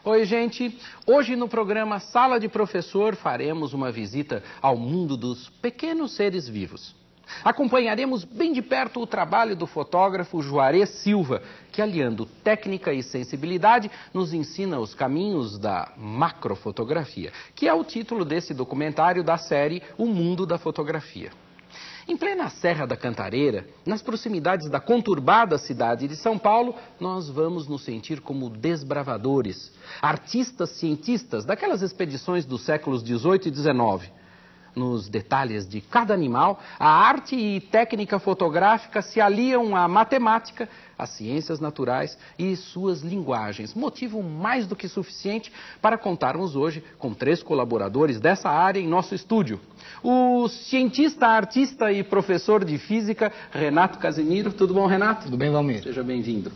Oi, gente. Hoje no programa Sala de Professor faremos uma visita ao mundo dos pequenos seres vivos. Acompanharemos bem de perto o trabalho do fotógrafo Juarez Silva, que aliando técnica e sensibilidade nos ensina os caminhos da macrofotografia, que é o título desse documentário da série O Mundo da Fotografia. Em plena Serra da Cantareira, nas proximidades da conturbada cidade de São Paulo, nós vamos nos sentir como desbravadores, artistas cientistas daquelas expedições dos séculos XVIII e XIX. Nos detalhes de cada animal, a arte e técnica fotográfica se aliam à matemática, às ciências naturais e suas linguagens. Motivo mais do que suficiente para contarmos hoje com 3 colaboradores dessa área em nosso estúdio. O cientista, artista e professor de física, Renato Casimiro. Tudo bom, Renato? Tudo bem, Valmir? Seja bem-vindo.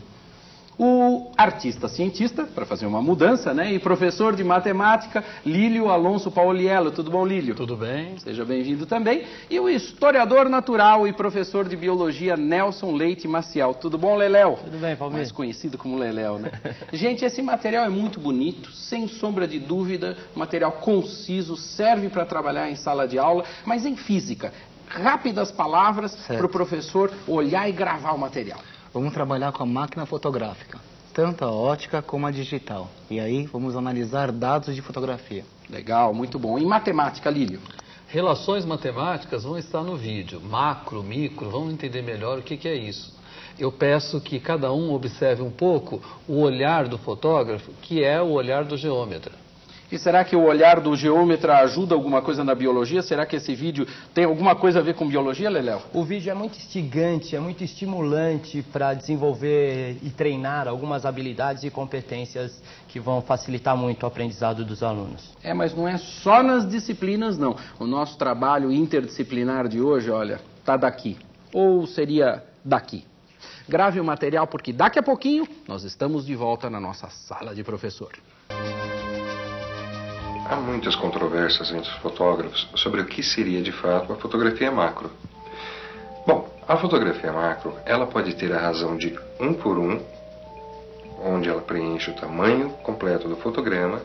O artista cientista, para fazer uma mudança, né? E professor de matemática, Lílio Alonso Pauliello. Tudo bom, Lílio? Tudo bem. Seja bem-vindo também. E o historiador natural e professor de biologia, Nelson Leite Maciel. Tudo bom, Leléu? Tudo bem, Palmeiras. Mais conhecido como Leléu, né? Gente, esse material é muito bonito, sem sombra de dúvida, material conciso, serve para trabalhar em sala de aula, mas em física. Rápidas palavras para o professor olhar e gravar o material. Vamos trabalhar com a máquina fotográfica, tanto a ótica como a digital. E aí vamos analisar dados de fotografia. Legal, muito bom. Em matemática, Lílio? Relações matemáticas vão estar no vídeo. Macro, micro, vamos entender melhor o que é isso. Eu peço que cada um observe um pouco o olhar do fotógrafo, que é o olhar do geômetra. E será que o olhar do geômetra ajuda alguma coisa na biologia? Será que esse vídeo tem alguma coisa a ver com biologia, Leléu? O vídeo é muito instigante, é muito estimulante para desenvolver e treinar algumas habilidades e competências que vão facilitar muito o aprendizado dos alunos. Mas não é só nas disciplinas, não. O nosso trabalho interdisciplinar de hoje, olha, tá daqui. Ou seria daqui. Grave o material porque daqui a pouquinho nós estamos de volta na nossa sala de professor. Há muitas controvérsias entre os fotógrafos sobre o que seria de fato a fotografia macro. Bom, a fotografia macro, ela pode ter a razão de 1 por 1, onde ela preenche o tamanho completo do fotograma,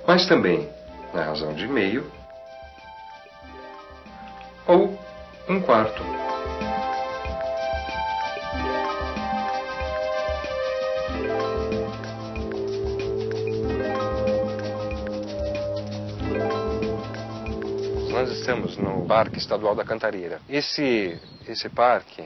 mas também na razão de meio ou 1/4. Nós estamos no Parque Estadual da Cantareira. Esse parque,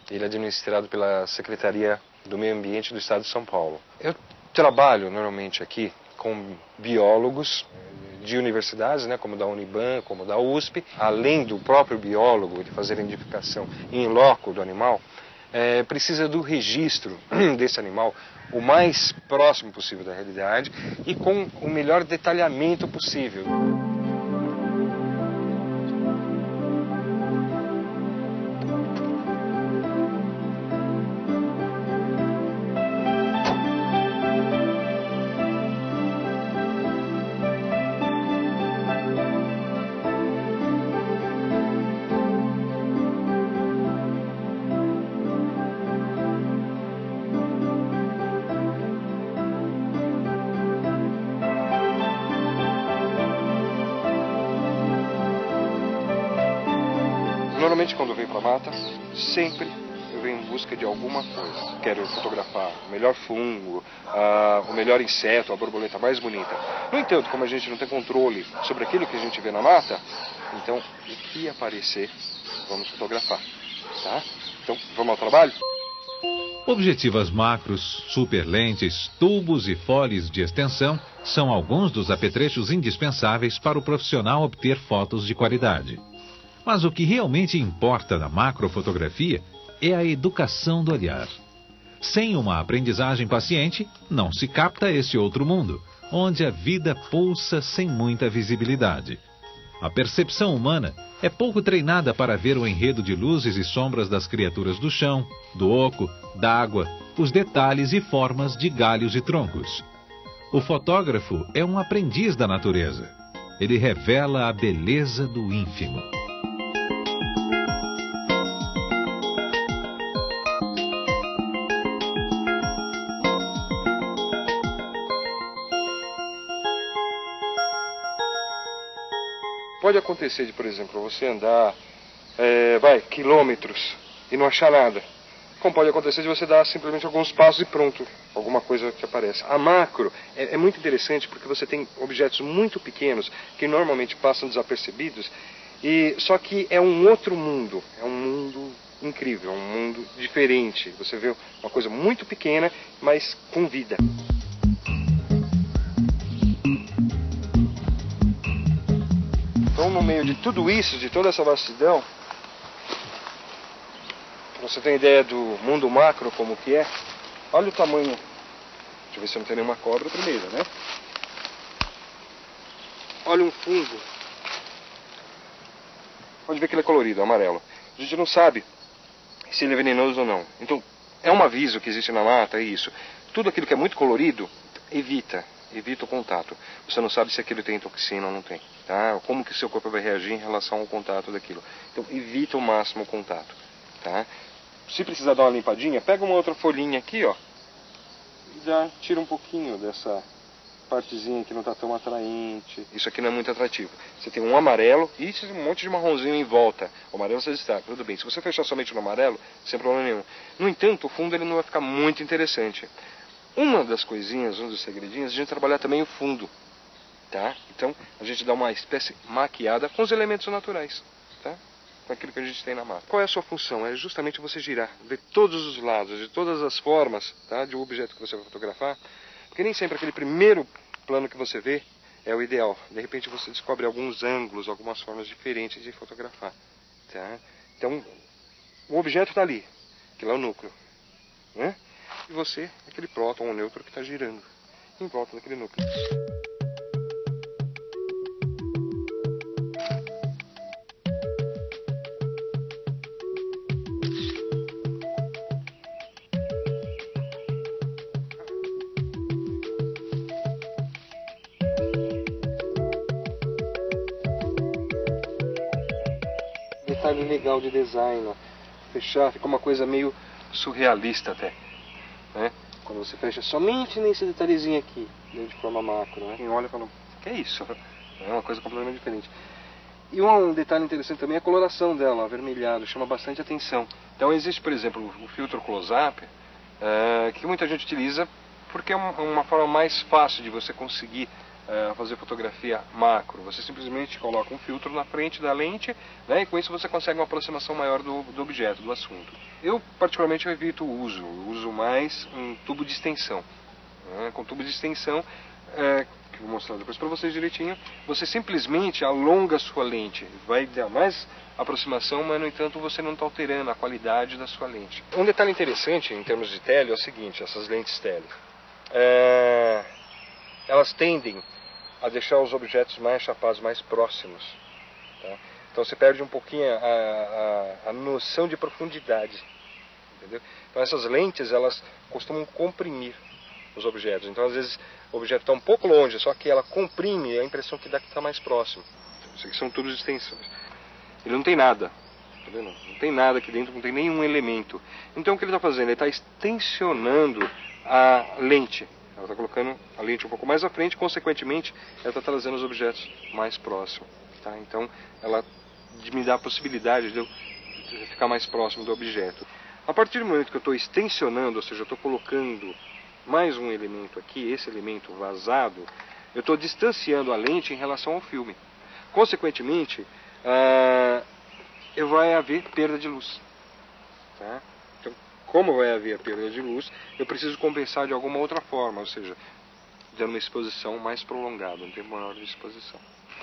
ele é administrado pela Secretaria do Meio Ambiente do Estado de São Paulo. Eu trabalho normalmente aqui com biólogos de universidades, né, como da Uniban, como da USP. Além do próprio biólogo de fazer a identificação in loco do animal, precisa do registro desse animal o mais próximo possível da realidade e com o melhor detalhamento possível. Normalmente quando eu venho para a mata, sempre eu venho em busca de alguma coisa. Quero fotografar o melhor fungo, o melhor inseto, a borboleta mais bonita. No entanto, como a gente não tem controle sobre aquilo que a gente vê na mata, então o que aparecer, vamos fotografar, tá? Então, vamos ao trabalho? Objetivas macros, superlentes, tubos e foles de extensão são alguns dos apetrechos indispensáveis para o profissional obter fotos de qualidade. Mas o que realmente importa na macrofotografia é a educação do olhar. Sem uma aprendizagem paciente, não se capta esse outro mundo, onde a vida pulsa sem muita visibilidade. A percepção humana é pouco treinada para ver o enredo de luzes e sombras das criaturas do chão, do oco, da água, os detalhes e formas de galhos e troncos. O fotógrafo é um aprendiz da natureza. Ele revela a beleza do ínfimo. Pode acontecer de, por exemplo, você andar, quilômetros e não achar nada. Como pode acontecer de você dar simplesmente alguns passos e pronto, alguma coisa que aparece. A macro é muito interessante porque você tem objetos muito pequenos que normalmente passam desapercebidos, só que é um outro mundo, é um mundo incrível, é um mundo diferente. Você vê uma coisa muito pequena, mas com vida. Então, no meio de tudo isso, de toda essa vastidão, você tem ideia do mundo macro como que é? Olha o tamanho. Deixa eu ver se não tem nenhuma cobra primeiro, né? Olha um fungo. Pode ver que ele é colorido, amarelo. A gente não sabe se ele é venenoso ou não. Então, é um aviso que existe na mata, é isso. Tudo aquilo que é muito colorido, evita o contato. Você não sabe se aquilo tem toxina ou não tem, tá? Como que o seu corpo vai reagir em relação ao contato daquilo. Então, evita ao máximo o contato, tá? Se precisar dar uma limpadinha, pega uma outra folhinha aqui, ó, e tira um pouquinho dessa partezinha que não está tão atraente. Isso aqui não é muito atrativo. Você tem um amarelo e um monte de marronzinho em volta. O amarelo você destaca, tudo bem. Se você fechar somente no amarelo, sem problema nenhum. No entanto, o fundo ele não vai ficar muito interessante. Uma das coisinhas, um dos segredinhos, a gente trabalhar também o fundo, tá? Então, a gente dá uma espécie maquiada com os elementos naturais, tá? Com aquilo que a gente tem na mata. Qual é a sua função? É justamente você girar, ver todos os lados, de todas as formas, tá, de um objeto que você vai fotografar, porque nem sempre aquele primeiro plano que você vê é o ideal. De repente você descobre alguns ângulos, algumas formas diferentes de fotografar, tá? Então, o objeto está ali, que lá é o núcleo, né? E você, aquele próton ou nêutron que está girando em volta daquele núcleo. Detalhe legal de design, ó. Fechar, fica uma coisa meio surrealista até, né? Quando você fecha somente nesse detalhezinho aqui, de forma macro, né? Quem olha fala, que é isso? É uma coisa completamente diferente. E um detalhe interessante também é a coloração dela, avermelhado, chama bastante atenção. Então existe, por exemplo, o filtro close-up, que muita gente utiliza porque é uma forma mais fácil de você conseguir fazer fotografia macro. Você simplesmente coloca um filtro na frente da lente, né, e com isso você consegue uma aproximação maior do objeto, do assunto. Eu particularmente evito o uso, eu uso mais um tubo de extensão. Com tubo de extensão, que eu vou mostrar depois para vocês direitinho, você simplesmente alonga a sua lente, vai dar mais aproximação, mas no entanto você não está alterando a qualidade da sua lente. Um detalhe interessante em termos de tele é o seguinte, essas lentes tele. Elas tendem a deixar os objetos mais chapados, mais próximos, tá? Então você perde um pouquinho a noção de profundidade, entendeu? Então essas lentes, elas costumam comprimir os objetos. Então às vezes o objeto está um pouco longe, só que ela comprime a impressão que dá que está mais próximo. Isso aqui são tubos de extensões. Ele não tem nada, tá vendo? Não tem nada aqui dentro, não tem nenhum elemento. Então o que ele está fazendo? Ele está extensionando a lente. Ela está colocando a lente um pouco mais à frente, consequentemente, ela está trazendo os objetos mais próximos, tá? Então, ela me dá a possibilidade de eu ficar mais próximo do objeto. A partir do momento que eu estou extensionando, ou seja, eu estou colocando mais um elemento aqui, esse elemento vazado, eu estou distanciando a lente em relação ao filme. Consequentemente, vai haver perda de luz, tá? Como vai haver a perda de luz, eu preciso compensar de alguma outra forma, ou seja, dando uma exposição mais prolongada, um tempo maior de exposição.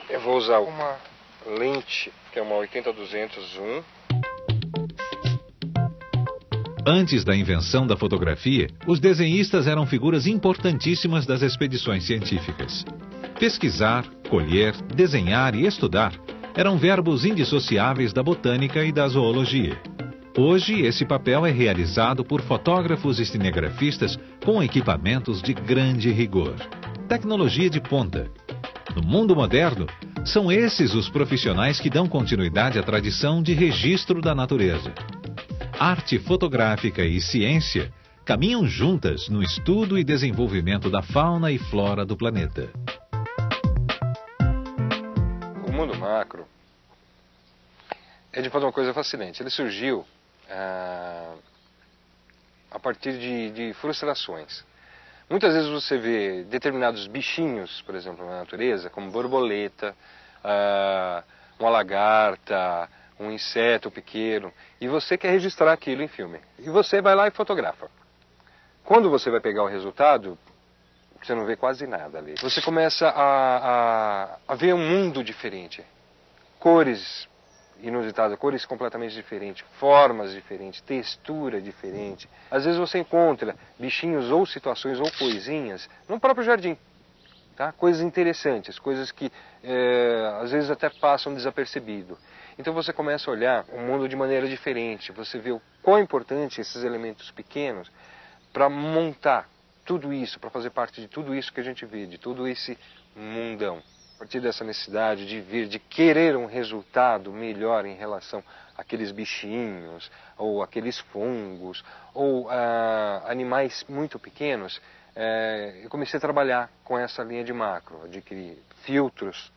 Eu vou usar uma lente, que é uma 80-200 zoom. Antes da invenção da fotografia, os desenhistas eram figuras importantíssimas das expedições científicas. Pesquisar, colher, desenhar e estudar eram verbos indissociáveis da botânica e da zoologia. Hoje, esse papel é realizado por fotógrafos e cinegrafistas com equipamentos de grande rigor. Tecnologia de ponta. No mundo moderno, são esses os profissionais que dão continuidade à tradição de registro da natureza. Arte fotográfica e ciência caminham juntas no estudo e desenvolvimento da fauna e flora do planeta. O mundo macro é de fato uma coisa fascinante. Ele surgiu a partir de frustrações. Muitas vezes você vê determinados bichinhos, por exemplo, na natureza, como borboleta, uma lagarta, um inseto pequeno, e você quer registrar aquilo em filme. E você vai lá e fotografa. Quando você vai pegar o resultado, você não vê quase nada ali. Você começa a ver um mundo diferente. Cores inusitadas, cores completamente diferentes, formas diferentes, textura diferente. Às vezes você encontra bichinhos ou situações ou coisinhas no próprio jardim. Tá? Coisas interessantes, coisas que às vezes até passam desapercebido. Então você começa a olhar o mundo de maneira diferente. Você vê o quão importante esses elementos pequenos para montar tudo isso, para fazer parte de tudo isso que a gente vê, de todo esse mundão. A partir dessa necessidade de vir, de querer um resultado melhor em relação àqueles bichinhos, ou aqueles fungos, ou animais muito pequenos, eu comecei a trabalhar com essa linha de macro, adquirir filtros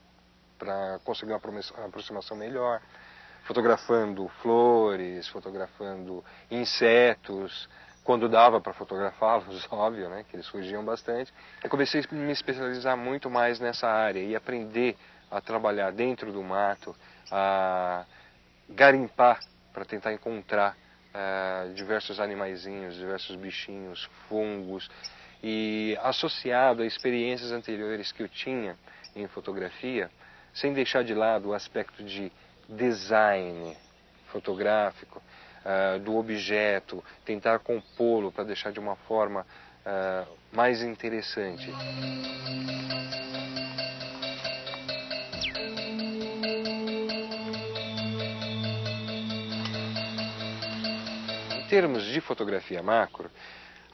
para conseguir uma aproximação melhor, fotografando flores, fotografando insetos, quando dava para fotografá-los, óbvio, né, que eles fugiam bastante. Eu comecei a me especializar muito mais nessa área e aprender a trabalhar dentro do mato, a garimpar para tentar encontrar diversos animaizinhos, diversos bichinhos, fungos, e associado a experiências anteriores que eu tinha em fotografia, sem deixar de lado o aspecto de design fotográfico, do objeto, tentar compô-lo para deixar de uma forma mais interessante. Em termos de fotografia macro,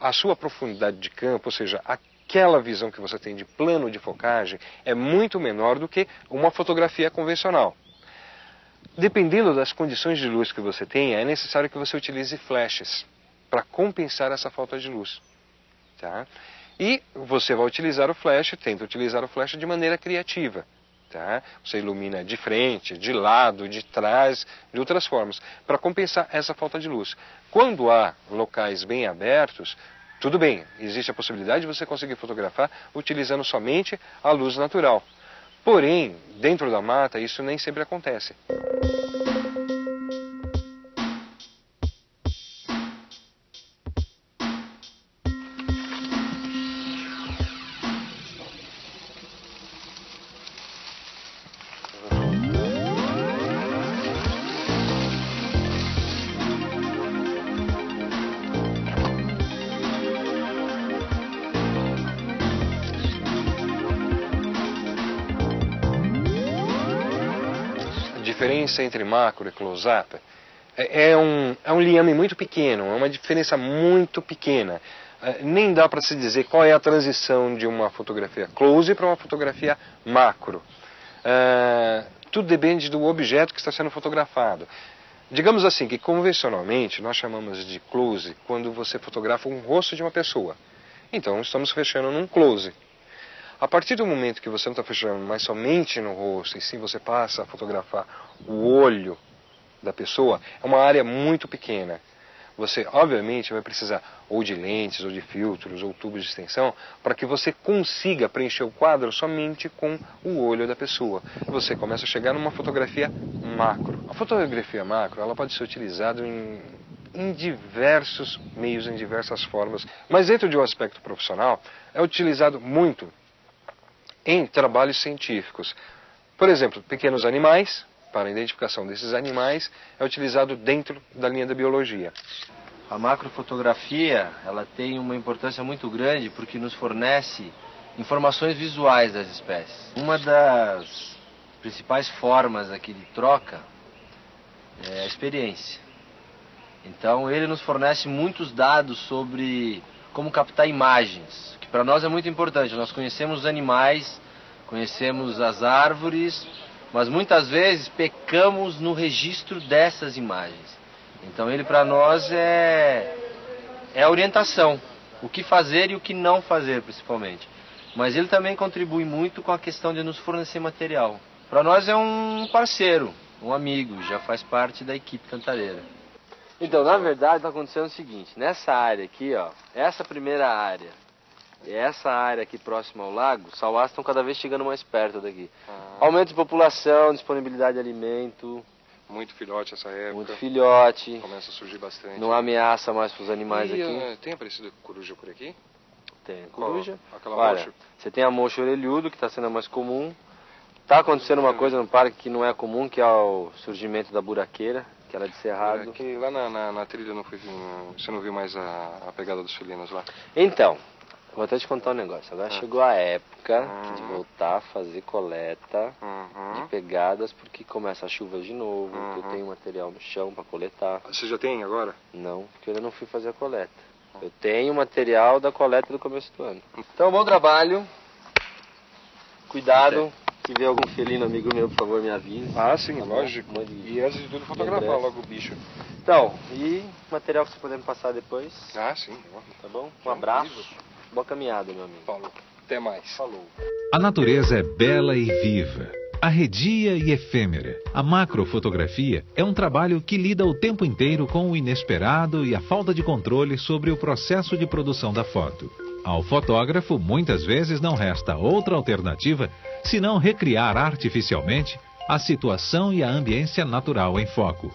a sua profundidade de campo, ou seja, aquela visão que você tem de plano de focagem, é muito menor do que uma fotografia convencional. Dependendo das condições de luz que você tenha, é necessário que você utilize flashes para compensar essa falta de luz. Tá? E você vai utilizar o flash, tenta utilizar o flash de maneira criativa. Tá? Você ilumina de frente, de lado, de trás, de outras formas, para compensar essa falta de luz. Quando há locais bem abertos, tudo bem, existe a possibilidade de você conseguir fotografar utilizando somente a luz natural. Porém, dentro da mata, isso nem sempre acontece. A diferença entre macro e close-up é um liame muito pequeno, é uma diferença muito pequena. Nem dá para se dizer qual é a transição de uma fotografia close para uma fotografia macro. Tudo depende do objeto que está sendo fotografado. Digamos assim que convencionalmente nós chamamos de close quando você fotografa um rosto de uma pessoa. Então estamos fechando num close. A partir do momento que você não está fechando mais somente no rosto, e sim você passa a fotografar o olho da pessoa, é uma área muito pequena. Você, obviamente, vai precisar ou de lentes, ou de filtros, ou tubos de extensão, para que você consiga preencher o quadro somente com o olho da pessoa. E você começa a chegar numa fotografia macro. A fotografia macro, ela pode ser utilizada em diversos meios, em diversas formas, mas dentro de um aspecto profissional, é utilizado muito em trabalhos científicos. Por exemplo, pequenos animais, para a identificação desses animais, é utilizado dentro da linha da biologia. A macrofotografia, ela tem uma importância muito grande porque nos fornece informações visuais das espécies. Uma das principais formas aqui de troca é a experiência. Então ele nos fornece muitos dados sobre como captar imagens, que para nós é muito importante. Nós conhecemos os animais, conhecemos as árvores, mas muitas vezes pecamos no registro dessas imagens. Então ele para nós é a orientação, o que fazer e o que não fazer principalmente. Mas ele também contribui muito com a questão de nos fornecer material. Para nós é um parceiro, um amigo, já faz parte da equipe cantareira. Então, na verdade, está acontecendo o seguinte, nessa área aqui, ó, essa primeira área e essa área aqui próxima ao lago, os sauás estão cada vez chegando mais perto daqui. Aumento de população, disponibilidade de alimento. Muito filhote essa época. Muito filhote. Começa a surgir bastante. Não há ameaça mais para os animais aqui. Tem aparecido coruja por aqui? Tem coruja. Aquela Olha, mocho? você tem a mocho orelhudo, que está sendo a mais comum. Está acontecendo uma coisa no parque que não é comum, que é o surgimento da buraqueira, que ela é de cerrado. Que lá na trilha você não viu mais a pegada dos felinos lá? Então, vou até te contar um negócio. Agora chegou a época de voltar a fazer coleta de pegadas, porque começa a chuva de novo, que eu tenho material no chão para coletar. Você já tem agora? Não, porque eu ainda não fui fazer a coleta. Eu tenho material da coleta do começo do ano. Então, bom trabalho. Cuidado. Se vê algum felino amigo meu, por favor, me avise. Ah, sim, Tá bom? lógico. E antes de tudo, fotografar logo o bicho. Então, e material que você puder me passar depois. Ah, sim. Tá bom? Um abraço. Boa caminhada, meu amigo. Falou. Até mais. Falou. A natureza é bela e viva, arredia e efêmera. A macrofotografia é um trabalho que lida o tempo inteiro com o inesperado e a falta de controle sobre o processo de produção da foto. Ao fotógrafo, muitas vezes não resta outra alternativa senão recriar artificialmente a situação e a ambiência natural em foco.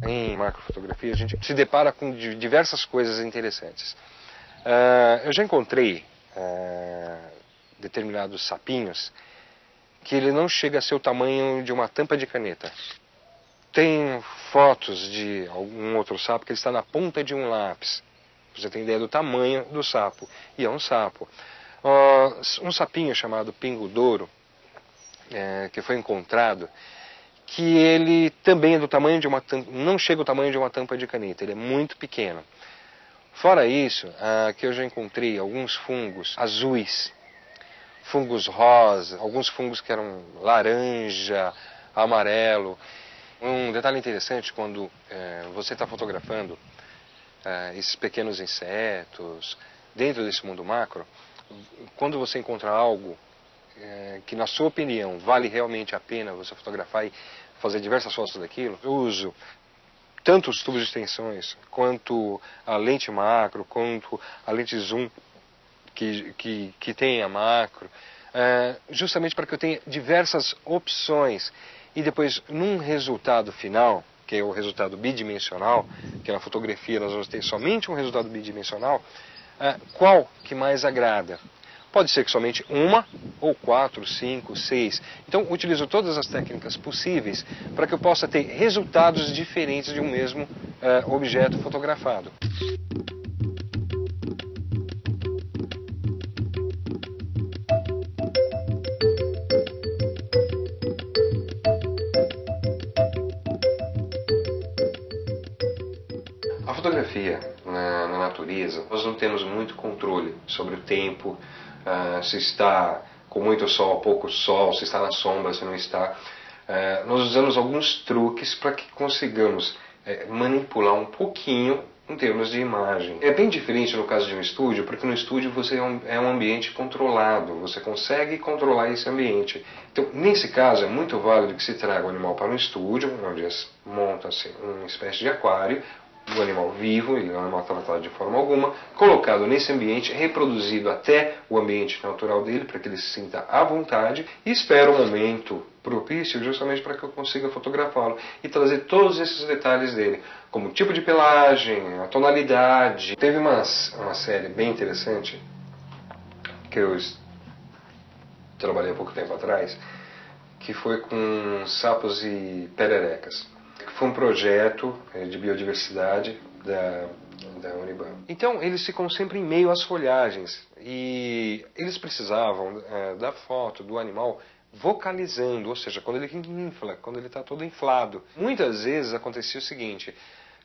Em macrofotografia, a gente se depara com diversas coisas interessantes. Eu já encontrei determinados sapinhos que ele não chega a ser o tamanho de uma tampa de caneta. Tem fotos de algum outro sapo que ele está na ponta de um lápis. Você tem ideia do tamanho do sapo. E é um sapo. Um sapinho chamado pingo-douro, que foi encontrado, que ele também é do tamanho de uma tampa, não chega ao tamanho de uma tampa de caneta, ele é muito pequeno. Fora isso, que eu já encontrei alguns fungos azuis, fungos rosa, alguns fungos que eram laranja, amarelo. Um detalhe interessante, quando você está fotografando esses pequenos insetos, dentro desse mundo macro, quando você encontra algo que, na sua opinião, vale realmente a pena você fotografar e fazer diversas fotos daquilo, eu uso tanto os tubos de extensões, quanto a lente macro, quanto a lente zoom que tem a macro, justamente para que eu tenha diversas opções. E depois, num resultado final, que é o resultado bidimensional, que na fotografia nós vamos ter somente um resultado bidimensional, qual que mais agrada? Pode ser que somente uma, ou 4, 5, 6. Então, utilizo todas as técnicas possíveis para que eu possa ter resultados diferentes de um mesmo objeto fotografado. A fotografia na natureza, nós não temos muito controle sobre o tempo, se está com muito sol, pouco sol, se está na sombra, se não está. Nós usamos alguns truques para que consigamos manipular um pouquinho em termos de imagem. É bem diferente no caso de um estúdio, porque no estúdio você é um ambiente controlado, você consegue controlar esse ambiente. Então, nesse caso, é muito válido que se traga o animal para um estúdio, onde monta-se uma espécie de aquário, do animal vivo, ele não é maltratado de forma alguma, colocado nesse ambiente, reproduzido até o ambiente natural dele, para que ele se sinta à vontade, e espera um momento propício justamente para que eu consiga fotografá-lo e trazer todos esses detalhes dele, como o tipo de pelagem, a tonalidade. Teve uma série bem interessante, que eu trabalhei há pouco tempo atrás, que foi com sapos e pererecas. Foi um projeto de biodiversidade da Uniban. Então, eles ficam sempre em meio às folhagens e eles precisavam da foto do animal vocalizando, ou seja, quando ele infla, quando ele está todo inflado. Muitas vezes acontecia o seguinte,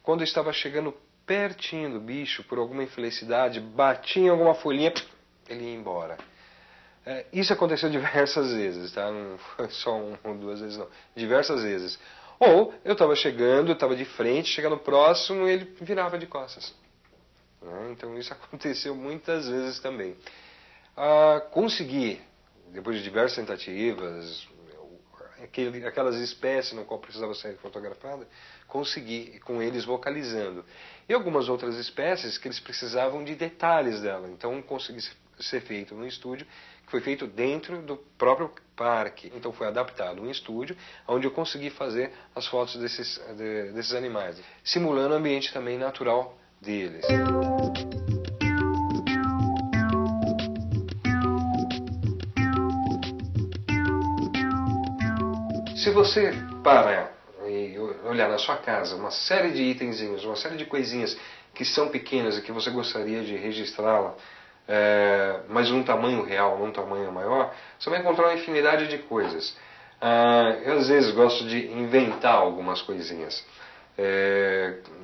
quando eu estava chegando pertinho do bicho, por alguma infelicidade, batia em alguma folhinha, ele ia embora. Isso aconteceu diversas vezes, tá? Não foi só uma ou duas vezes, não. Diversas vezes. Ou eu estava chegando, estava de frente, chegando próximo e ele virava de costas. Então isso aconteceu muitas vezes também. Conseguir depois de diversas tentativas, aquelas espécies no qual precisava ser fotografada, consegui com eles vocalizando. E algumas outras espécies que eles precisavam de detalhes dela, então consegui ser feito no estúdio, que foi feito dentro do próprio parque. Então foi adaptado um estúdio, onde eu consegui fazer as fotos desses animais, simulando o ambiente também natural deles. Se você parar e olhar na sua casa uma série de itenzinhos, uma série de coisinhas que são pequenas e que você gostaria de registrá-la, mas num tamanho real, num tamanho maior, você vai encontrar uma infinidade de coisas. Eu às vezes gosto de inventar algumas coisinhas,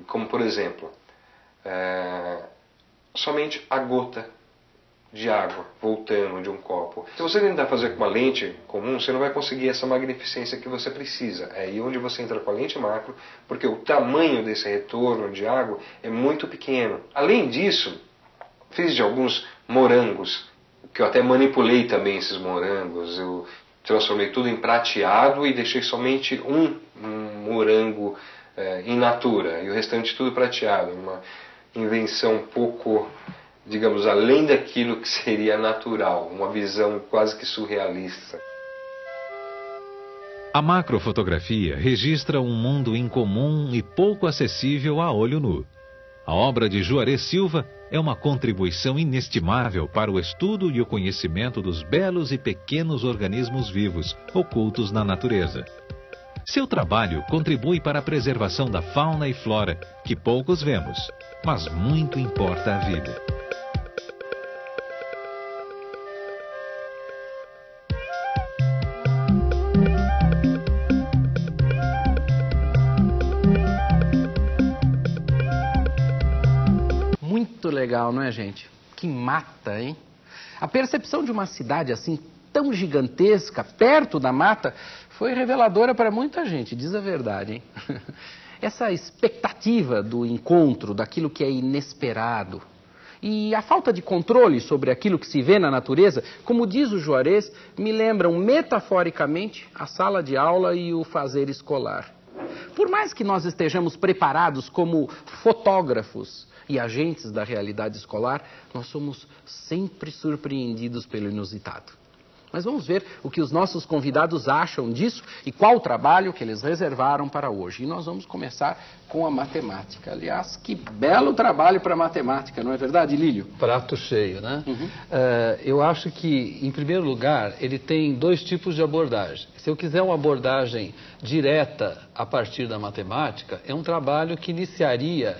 como por exemplo, somente a gota de água voltando de um copo. Se você tentar fazer com uma lente comum, você não vai conseguir essa magnificência que você precisa. É aí onde você entra com a lente macro, porque o tamanho desse retorno de água é muito pequeno. Além disso, fiz de alguns morangos, que eu até manipulei também esses morangos. Eu transformei tudo em prateado e deixei somente um morango in natura, e o restante tudo prateado. Uma invenção um pouco, digamos, além daquilo que seria natural, uma visão quase que surrealista. A macrofotografia registra um mundo incomum e pouco acessível a olho nu. A obra de Juarez Silva é uma contribuição inestimável para o estudo e o conhecimento dos belos e pequenos organismos vivos ocultos na natureza. Seu trabalho contribui para a preservação da fauna e flora, que poucos vemos, mas muito importa à vida. Muito legal, não é, gente? Que mata, hein? A percepção de uma cidade assim tão gigantesca, perto da mata, foi reveladora para muita gente, diz a verdade, hein? Essa expectativa do encontro, daquilo que é inesperado, e a falta de controle sobre aquilo que se vê na natureza, como diz o Juarez, me lembram metaforicamente a sala de aula e o fazer escolar. Por mais que nós estejamos preparados como fotógrafos e agentes da realidade escolar, nós somos sempre surpreendidos pelo inusitado. Mas vamos ver o que os nossos convidados acham disso e qual o trabalho que eles reservaram para hoje. E nós vamos começar com a matemática. Aliás, que belo trabalho para a matemática, não é verdade, Lílio? Prato cheio, né? Uhum. Eu acho que, em primeiro lugar, ele tem dois tipos de abordagem. Se eu quiser uma abordagem direta a partir da matemática, é um trabalho que iniciaria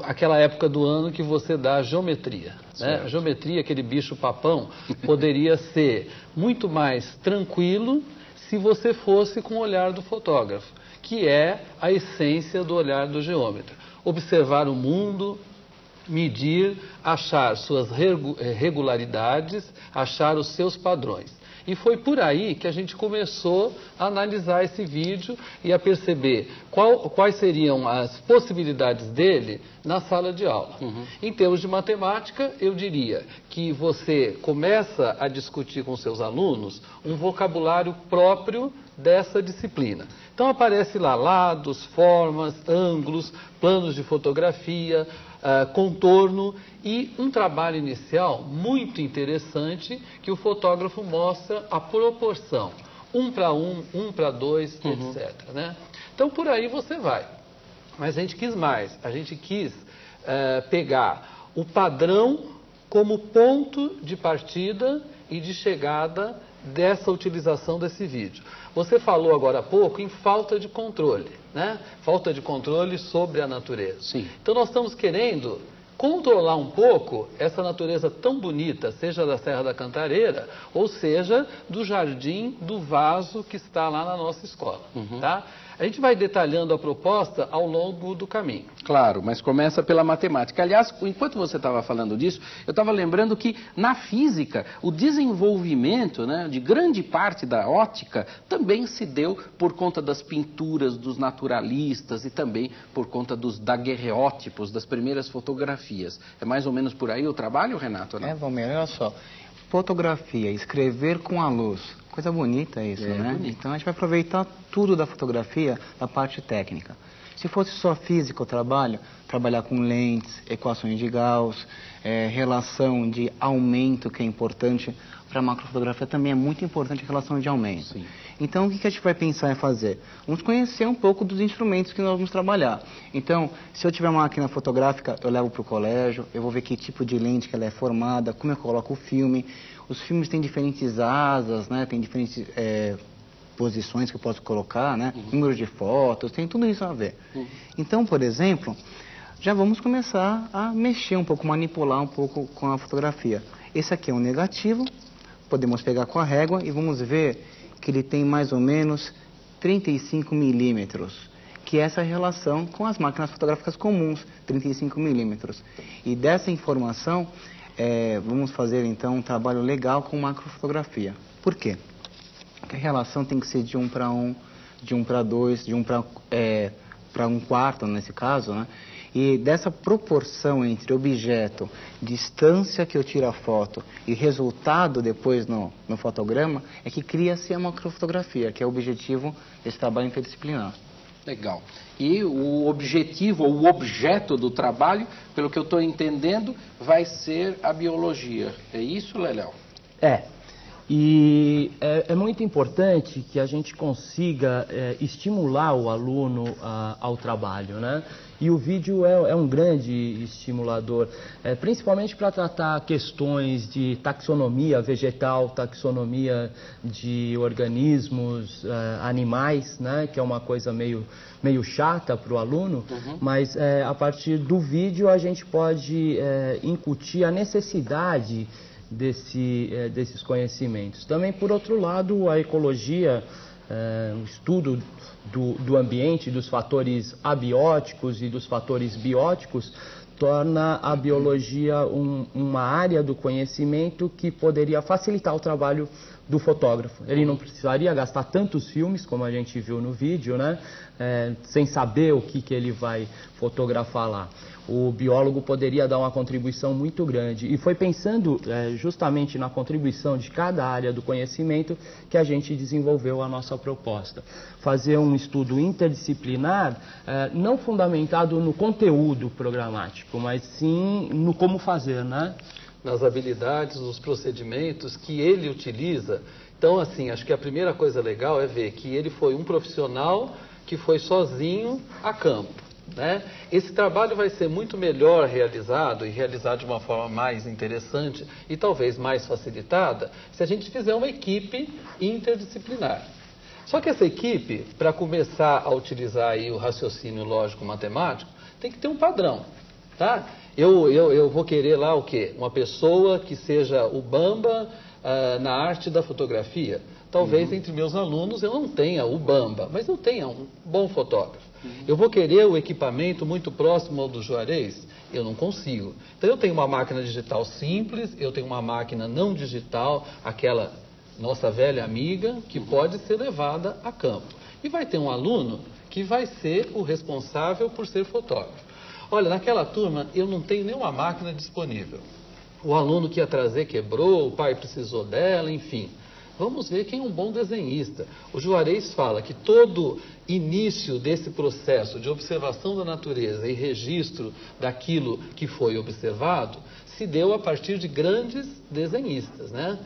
aquela época do ano que você dá geometria. Né? A geometria, aquele bicho papão, poderia ser muito mais tranquilo se você fosse com o olhar do fotógrafo, que é a essência do olhar do geômetra. Observar o mundo, medir, achar suas regularidades, achar os seus padrões. E foi por aí que a gente começou a analisar esse vídeo e a perceber quais seriam as possibilidades dele na sala de aula. Uhum. Em termos de matemática, eu diria que você começa a discutir com seus alunos um vocabulário próprio dessa disciplina. Então aparece lá lados, formas, ângulos, planos de fotografia, contorno e um trabalho inicial muito interessante que o fotógrafo mostra a proporção, 1 para 1, 1 para 2, etc. Né? Então por aí você vai. Mas a gente quis mais, a gente quis pegar o padrão como ponto de partida e de chegada dessa utilização desse vídeo. Você falou agora há pouco em falta de controle, né? Falta de controle sobre a natureza. Sim. Então nós estamos querendo controlar um pouco essa natureza tão bonita, seja da Serra da Cantareira, ou seja do jardim do vaso que está lá na nossa escola. Uhum. Tá? A gente vai detalhando a proposta ao longo do caminho. Claro, mas começa pela matemática. Aliás, enquanto você estava falando disso, eu estava lembrando que na física o desenvolvimento, né, de grande parte da ótica também se deu por conta das pinturas dos naturalistas e também por conta dos daguerreótipos, das primeiras fotografias. É mais ou menos por aí o trabalho, Renato? Né? Valmir, olha só. fotografia, escrever com a luz. Coisa bonita isso, né? Bonito. Então a gente vai aproveitar tudo da fotografia, da parte técnica. Se fosse só físico o trabalho, trabalhar com lentes, equações de Gauss, relação de aumento, que é importante. Para a macrofotografia também é muito importante a relação de aumento. Sim. Então, o que a gente vai pensar em fazer? Vamos conhecer um pouco dos instrumentos que nós vamos trabalhar. Então, se eu tiver uma máquina fotográfica, eu levo para o colégio, eu vou ver que tipo de lente que ela é formada, como eu coloco o filme. Os filmes têm diferentes asas, né? Tem diferentes posições que eu posso colocar, né? Número de fotos, tem tudo isso a ver. Então, por exemplo, já vamos começar a mexer um pouco, manipular um pouco com a fotografia. Esse aqui é um negativo. Podemos pegar com a régua e vamos ver que ele tem mais ou menos 35 milímetros, que é essa relação com as máquinas fotográficas comuns, 35 milímetros. E dessa informação, vamos fazer então um trabalho legal com macrofotografia. Por quê? Porque a relação tem que ser de 1 para 1, de 1 para 2, de 1 para 1 quarto nesse caso, né? E dessa proporção entre objeto, distância que eu tiro a foto e resultado depois no fotograma, é que cria-se a macrofotografia, que é o objetivo desse trabalho interdisciplinar. Legal. E o objetivo, ou o objeto do trabalho, pelo que eu estou entendendo, vai ser a biologia. É isso, Leléo? E é muito importante que a gente consiga estimular o aluno ao trabalho, né? E o vídeo é um grande estimulador, principalmente para tratar questões de taxonomia vegetal, taxonomia de organismos, animais, né? Que é uma coisa meio chata para o aluno, mas a partir do vídeo a gente pode incutir a necessidade desses conhecimentos. Também, por outro lado, a ecologia, o estudo do ambiente, dos fatores abióticos e dos fatores bióticos, torna a biologia uma área do conhecimento que poderia facilitar o trabalho do fotógrafo. Ele não precisaria gastar tantos filmes, como a gente viu no vídeo, né? Sem saber o que ele vai fotografar lá. O biólogo poderia dar uma contribuição muito grande. E foi pensando justamente na contribuição de cada área do conhecimento que a gente desenvolveu a nossa proposta. Fazer um estudo interdisciplinar, não fundamentado no conteúdo programático, mas sim no como fazer, né? Nas habilidades, nos procedimentos que ele utiliza. Então, assim, acho que a primeira coisa legal é ver que ele foi um profissional que foi sozinho a campo, né? Esse trabalho vai ser muito melhor realizado e realizado de uma forma mais interessante e talvez mais facilitada se a gente fizer uma equipe interdisciplinar. Só que essa equipe, para começar a utilizar aí o raciocínio lógico-matemático, tem que ter um padrão, tá? Eu vou querer lá o quê? Uma pessoa que seja o bamba na arte da fotografia. Talvez entre meus alunos eu não tenha o bamba, mas eu tenha um bom fotógrafo. Eu vou querer o equipamento muito próximo ao do Juarez? Eu não consigo. Então eu tenho uma máquina digital simples, eu tenho uma máquina não digital, aquela nossa velha amiga, que pode ser levada a campo. E vai ter um aluno que vai ser o responsável por ser fotógrafo. Olha, naquela turma eu não tenho nenhuma máquina disponível. O aluno que ia trazer quebrou, o pai precisou dela, enfim. Vamos ver quem é um bom desenhista. O Juarez fala que todo início desse processo de observação da natureza e registro daquilo que foi observado se deu a partir de grandes desenhistas, né?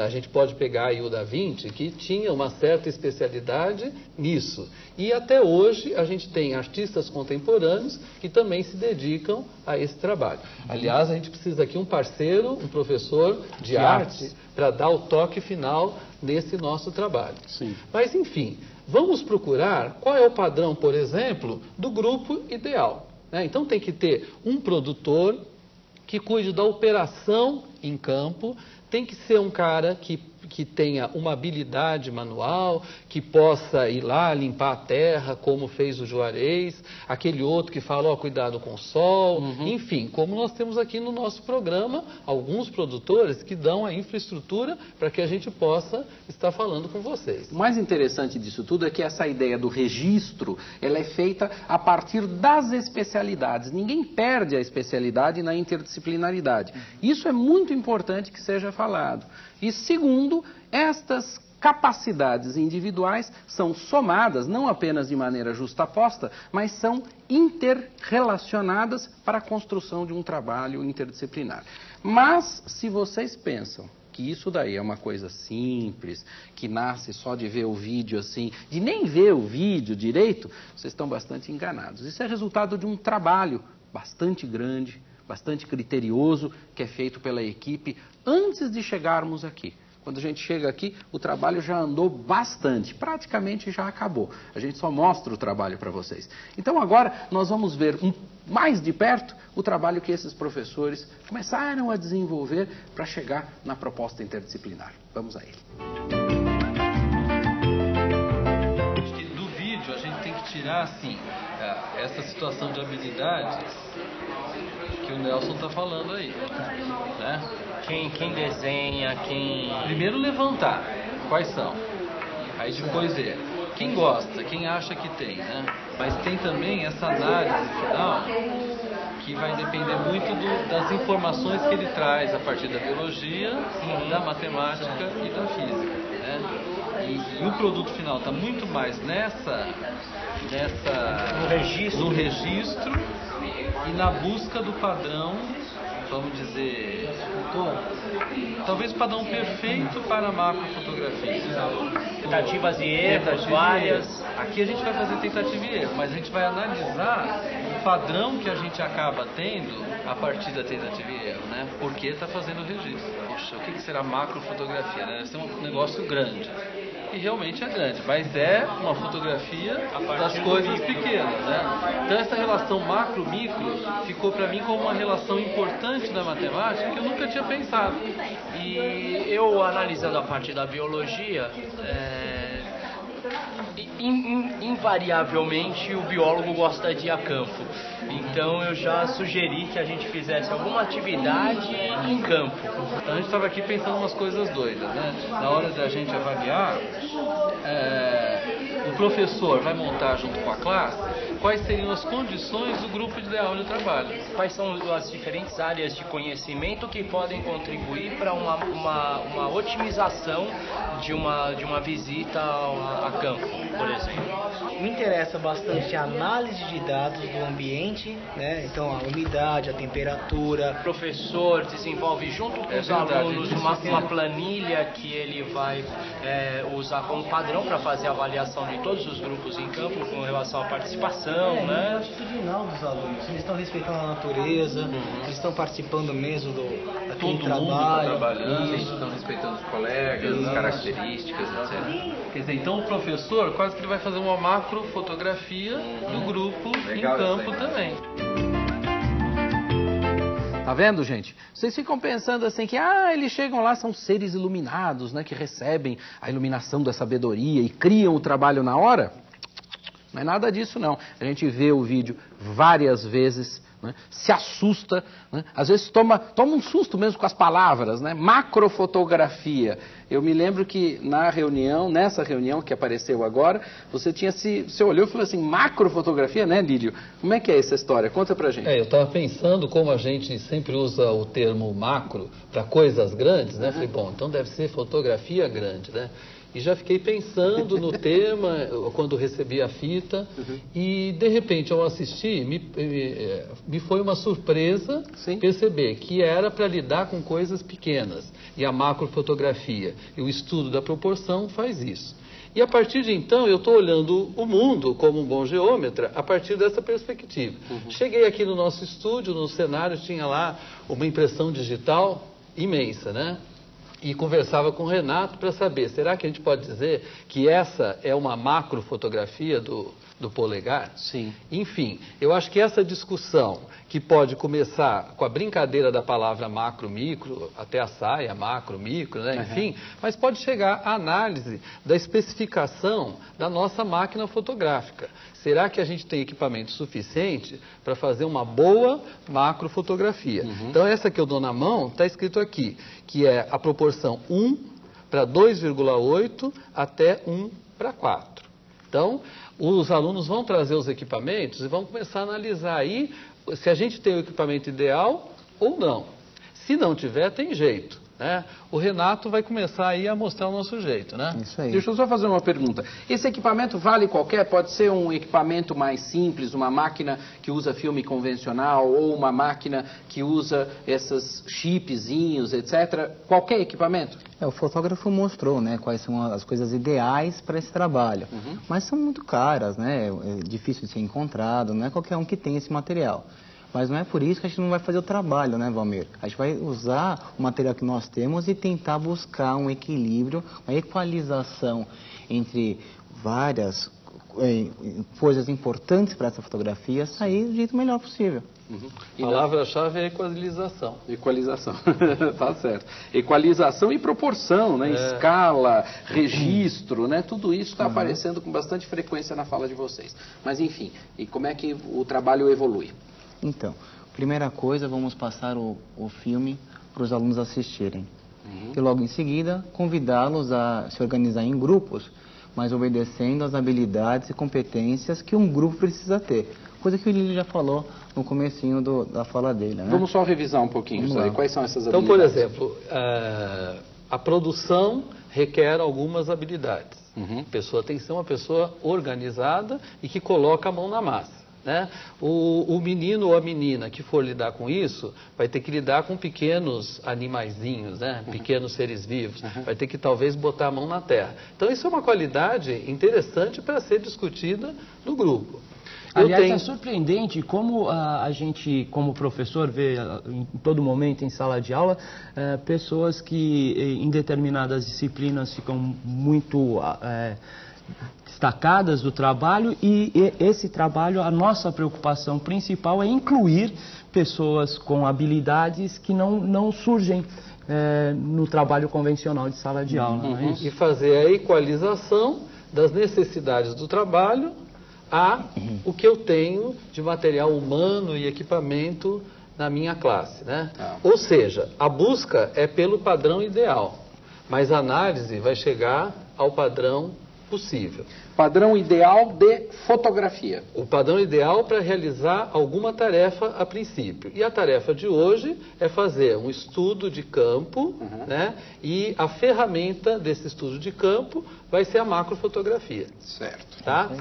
A gente pode pegar aí o Da Vinci, que tinha uma certa especialidade nisso. E até hoje a gente tem artistas contemporâneos que também se dedicam a esse trabalho. Aliás, a gente precisa aqui um parceiro, um professor de arte, para dar o toque final nesse nosso trabalho. Sim. Mas, enfim, vamos procurar qual é o padrão, por exemplo, do grupo ideal, né? Então tem que ter um produtor que cuide da operação em campo, tem que ser um cara que que tenha uma habilidade manual, que possa ir lá limpar a terra, como fez o Juarez, aquele outro que fala, ó, cuidado com o sol, enfim, como nós temos aqui no nosso programa, alguns produtores que dão a infraestrutura para que a gente possa estar falando com vocês. O mais interessante disso tudo é que essa ideia do registro, ela é feita a partir das especialidades. Ninguém perde a especialidade na interdisciplinaridade. Isso é muito importante que seja falado. E segundo, estas capacidades individuais são somadas, não apenas de maneira justaposta, mas são interrelacionadas para a construção de um trabalho interdisciplinar. Mas, se vocês pensam que isso daí é uma coisa simples, que nasce só de ver o vídeo assim, de nem ver o vídeo direito, vocês estão bastante enganados. Isso é resultado de um trabalho bastante grande, bastante criterioso, que é feito pela equipe antes de chegarmos aqui. Quando a gente chega aqui, o trabalho já andou bastante, praticamente já acabou. A gente só mostra o trabalho para vocês. Então agora nós vamos ver mais de perto o trabalho que esses professores começaram a desenvolver para chegar na proposta interdisciplinar. Vamos a ele. Acho que do vídeo a gente tem que tirar, assim, essa situação de habilidades que o Nelson está falando aí, né? Quem desenha, Primeiro levantar quais são, aí depois ver quem gosta, quem acha que tem, né? Mas tem também essa análise final que vai depender muito das informações que ele traz a partir da biologia, da matemática e da física, né? E o produto final está muito mais no registro e na busca do padrão, vamos dizer, talvez o padrão perfeito para a macrofotografia. tentativas e erros, várias. Aqui a gente vai fazer tentativa e erro, mas a gente vai analisar o padrão que a gente acaba tendo a partir da tentativa e erro, né? Porque está fazendo o registro. Poxa, o que será macrofotografia, né? Deve ser um negócio grande. E realmente é grande, mas é uma fotografia das coisas pequenas, né? Então essa relação macro-micro ficou para mim como uma relação importante da matemática que eu nunca tinha pensado. E eu, analisando a parte da biologia, invariavelmente o biólogo gosta de ir a campo. Então eu já sugeri que a gente fizesse alguma atividade em campo. Então a gente estava aqui pensando umas coisas doidas, né? Na hora da gente avaliar, o professor vai montar junto com a classe quais seriam as condições do grupo ideal de trabalho. Quais são as diferentes áreas de conhecimento que podem contribuir para uma otimização de uma visita a campo, por exemplo. Me interessa bastante a análise de dados do ambiente, né? Então a umidade, a temperatura. O professor desenvolve junto com os alunos uma planilha que ele vai usar como padrão para fazer a avaliação de todos os grupos em campo com relação à participação, né? A atitudinal dos alunos, eles estão respeitando a natureza, eles estão participando mesmo daquele trabalho. Eles estão respeitando os colegas, as características, etc. Quer dizer, então o professor quase que ele vai fazer uma macrofotografia do grupo em campo também. Tá vendo, gente? Vocês ficam pensando assim que, eles chegam lá, são seres iluminados, né? Que recebem a iluminação da sabedoria e criam o trabalho na hora. Não é nada disso, não. A gente vê o vídeo várias vezes, né? Se assusta, né? Às vezes toma um susto mesmo com as palavras, né? Macrofotografia. Eu me lembro que nessa reunião que apareceu agora, você olhou e falou assim, macrofotografia, né, Lídio? Como é que é essa história? Conta pra gente. Eu estava pensando, como a gente sempre usa o termo macro para coisas grandes, né? Falei, bom, então deve ser fotografia grande, né? E já fiquei pensando no tema quando recebi a fita e, de repente, ao assistir, me foi uma surpresa perceber que era para lidar com coisas pequenas. E a macrofotografia e o estudo da proporção faz isso. E, a partir de então, eu estou olhando o mundo como um bom geômetra a partir dessa perspectiva. Cheguei aqui no nosso estúdio, no cenário, tinha lá uma impressão digital imensa, né? E conversava com o Renato para saber, será que a gente pode dizer que essa é uma macrofotografia do polegar? Sim. Enfim, eu acho que essa discussão que pode começar com a brincadeira da palavra macro, micro, até a saia, macro, micro, né? Enfim, mas pode chegar à análise da especificação da nossa máquina fotográfica. Será que a gente tem equipamento suficiente para fazer uma boa macrofotografia? Então, essa que eu dou na mão, está escrito aqui, que é a proporção 1 para 2,8 até 1 para 4. Então, os alunos vão trazer os equipamentos e vão começar a analisar aí se a gente tem o equipamento ideal ou não. Se não tiver, tem jeito, né? O Renato vai começar aí a mostrar o nosso jeito, né? Isso aí. Deixa eu só fazer uma pergunta. Esse equipamento vale qualquer? Pode ser um equipamento mais simples, uma máquina que usa filme convencional ou uma máquina que usa esses chipzinhos, etc. Qualquer equipamento? O fotógrafo mostrou, né, quais são as coisas ideais para esse trabalho. Mas são muito caras, né? É difícil de ser encontrado, não é qualquer um que tem esse material. Mas não é por isso que a gente não vai fazer o trabalho, né, Valmir? A gente vai usar o material que nós temos e tentar buscar um equilíbrio, uma equalização entre várias coisas importantes para essa fotografia sair do jeito melhor possível. A palavra-chave é equalização. Equalização, tá certo. Equalização e proporção, né? Escala, registro, né? Tudo isso está aparecendo com bastante frequência na fala de vocês. Mas enfim, e como é que o trabalho evolui? Então, primeira coisa, vamos passar o filme para os alunos assistirem. E logo em seguida, convidá-los a se organizar em grupos, mas obedecendo às habilidades e competências que um grupo precisa ter. Coisa que o Lili já falou no comecinho da fala dele, né? Vamos só revisar um pouquinho isso aí. Quais são essas habilidades? Então, por exemplo, a produção requer algumas habilidades. A pessoa tem que ser uma pessoa organizada e que coloca a mão na massa, né? O menino ou a menina que for lidar com isso vai ter que lidar com pequenos animaizinhos, né? Pequenos seres vivos, vai ter que talvez botar a mão na terra. Então isso é uma qualidade interessante para ser discutida no grupo. Aliás, é surpreendente como a gente, como professor, vê em todo momento em sala de aula, pessoas que em determinadas disciplinas ficam muito destacadas do trabalho e esse trabalho, a nossa preocupação principal é incluir pessoas com habilidades que não surgem no trabalho convencional de sala de aula. Não é isso? E fazer a equalização das necessidades do trabalho o que eu tenho de material humano e equipamento na minha classe, né? Ou seja, a busca é pelo padrão ideal, mas a análise vai chegar ao padrão possível. Padrão ideal de fotografia. O padrão ideal para realizar alguma tarefa a princípio. E a tarefa de hoje é fazer um estudo de campo, né? E a ferramenta desse estudo de campo vai ser a macrofotografia. Certo. Tá?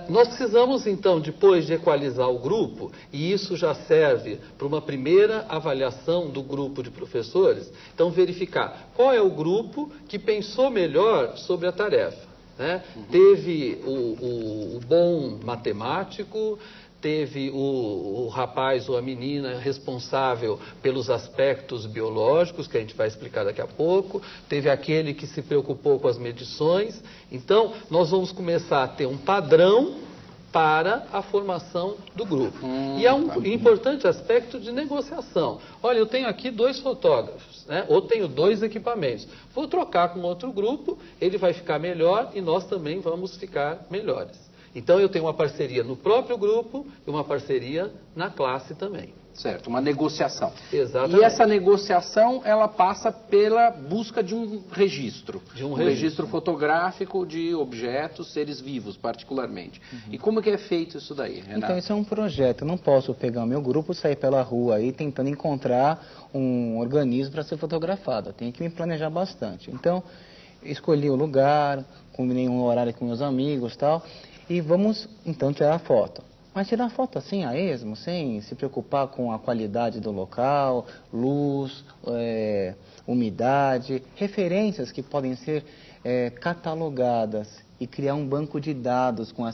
Nós precisamos, então, depois de equalizar o grupo, e isso já serve para uma primeira avaliação do grupo de professores, então verificar qual é o grupo que pensou melhor sobre a tarefa, né? Teve o bom matemático, teve o rapaz ou a menina responsável pelos aspectos biológicos, que a gente vai explicar daqui a pouco, teve aquele que se preocupou com as medições. Então, nós vamos começar a ter um padrão para a formação do grupo. E há um importante aspecto de negociação. Olha, eu tenho aqui 2 fotógrafos, né? Ou tenho 2 equipamentos. Vou trocar com outro grupo, ele vai ficar melhor e nós também vamos ficar melhores. Então, eu tenho uma parceria no próprio grupo e uma parceria na classe também. Certo, uma negociação. Exatamente. E essa negociação, ela passa pela busca de um registro. De um registro fotográfico de objetos, seres vivos, particularmente. E como que é feito isso daí, Renato? Então, isso é um projeto. Eu não posso pegar o meu grupo e sair pela rua aí tentando encontrar um organismo para ser fotografado. Eu tenho que me planejar bastante. Então, escolhi o lugar, combinei um horário com meus amigos e tal, e vamos, então, tirar a foto. Mas tirar foto assim a esmo, sem se preocupar com a qualidade do local, luz, umidade, referências que podem ser catalogadas e criar um banco de dados com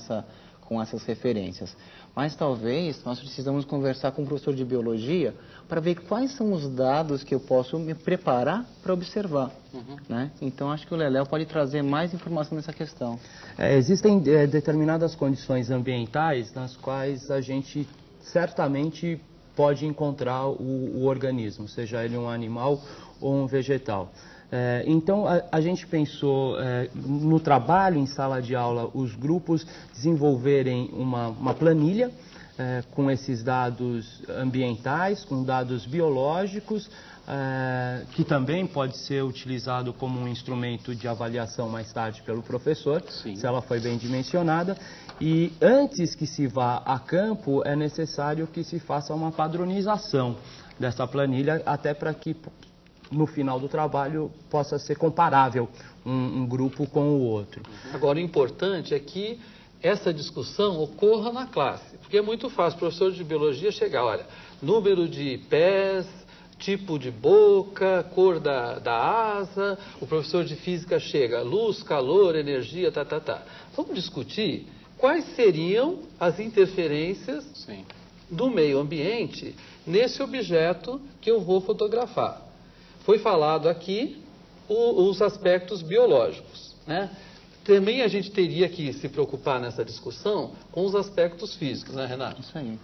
essas referências. Mas talvez nós precisamos conversar com o professor de biologia para ver quais são os dados que eu posso me preparar para observar. Né? Então, acho que o Leléo pode trazer mais informação nessa questão. Existem determinadas condições ambientais nas quais a gente certamente pode encontrar o organismo, seja ele um animal ou um vegetal. Então, a gente pensou no trabalho em sala de aula, os grupos desenvolverem uma planilha com esses dados ambientais, com dados biológicos, que também pode ser utilizado como um instrumento de avaliação mais tarde pelo professor, Sim. se ela foi bem dimensionada. E antes que se vá a campo, é necessário que se faça uma padronização dessa planilha, até para que no final do trabalho possa ser comparável um grupo com o outro. Agora, o importante é que essa discussão ocorra na classe, porque é muito fácil o professor de biologia chegar, olha, número de pés, tipo de boca, cor da asa, o professor de física chega, luz, calor, energia, Vamos discutir quais seriam as interferências Sim. do meio ambiente nesse objeto que eu vou fotografar. Foi falado aqui os aspectos biológicos, né? Também a gente teria que se preocupar nessa discussão com os aspectos físicos, né, Renato? Isso aí.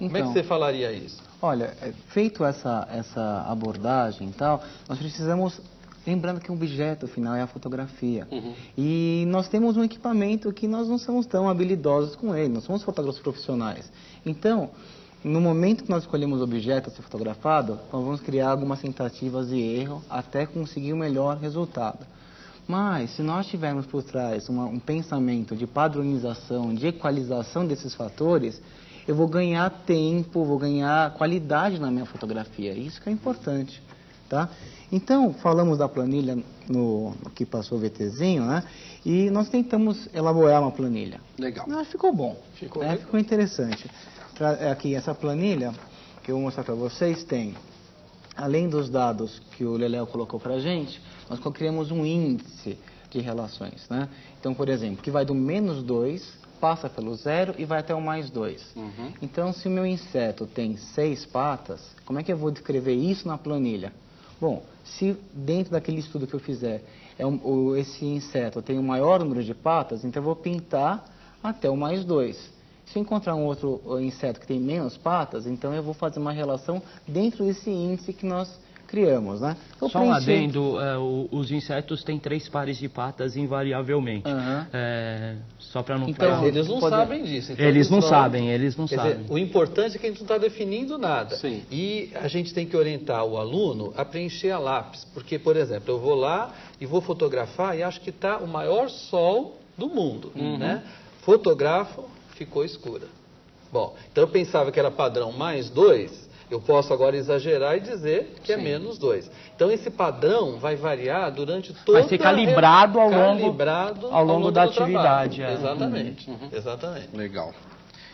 Então, como é que você falaria isso? Olha, feito essa abordagem e tal, nós precisamos, lembrando que o objeto final é a fotografia. Uhum. E nós temos um equipamento que nós não somos tão habilidosos com ele, nós somos fotógrafos profissionais. Então, no momento que nós escolhemos o objeto a ser fotografado, nós vamos criar algumas tentativas de erro até conseguir o melhor resultado. Mas, se nós tivermos por trás um pensamento de padronização, de equalização desses fatores, eu vou ganhar tempo, vou ganhar qualidade na minha fotografia. Isso que é importante, tá? Então, falamos da planilha no que passou o VTzinho, né? E nós tentamos elaborar uma planilha. Legal. Mas ficou bom, ficou interessante. Aqui, essa planilha que eu vou mostrar para vocês tem, além dos dados que o Leléo colocou para a gente, nós criamos um índice de relações, né? Então, por exemplo, que vai do -2, passa pelo 0 e vai até o +2. Uhum. Então, se o meu inseto tem 6 patas, como é que eu vou descrever isso na planilha? Bom, se dentro daquele estudo que eu fizer, esse inseto tem o maior número de patas, então eu vou pintar até o +2. Se eu encontrar um outro inseto que tem menos patas, então eu vou fazer uma relação dentro desse índice que nós criamos, né? Só um adendo, os insetos têm 3 pares de patas invariavelmente. Uhum. Só para não falar. Então, eles não sabem disso. Então eles não sabem. Dizer, o importante é que a gente não está definindo nada. Sim. E a gente tem que orientar o aluno a preencher a lápis. Porque, por exemplo, eu vou lá e vou fotografar e acho que está o maior sol do mundo, né? Fotografo, ficou escura. Bom, então eu pensava que era padrão +2, eu posso agora exagerar e dizer que é -2. Então esse padrão vai variar durante toda vai ser calibrado ao longo da atividade. Exatamente, exatamente. Legal.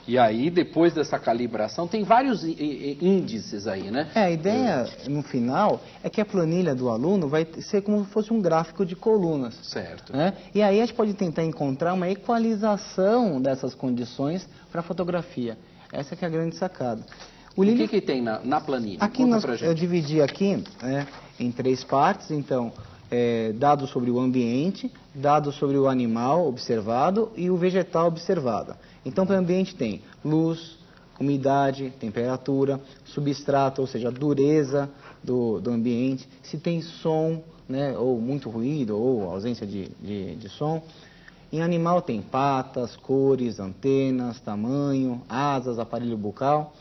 E aí, depois dessa calibração, tem vários índices aí, né? A ideia, no final, é que a planilha do aluno vai ser como se fosse um gráfico de colunas. Certo. Né? E aí a gente pode tentar encontrar uma equalização dessas condições para a fotografia. Essa que é a grande sacada. O que tem na planilha? Aqui eu dividi aqui em 3 partes, então, dados sobre o ambiente, dados sobre o animal observado e o vegetal observado. Então, para o ambiente tem luz, umidade, temperatura, substrato, ou seja, a dureza do ambiente, se tem som, né, ou muito ruído, ou ausência de som. Em animal tem patas, cores, antenas, tamanho, asas, aparelho bucal.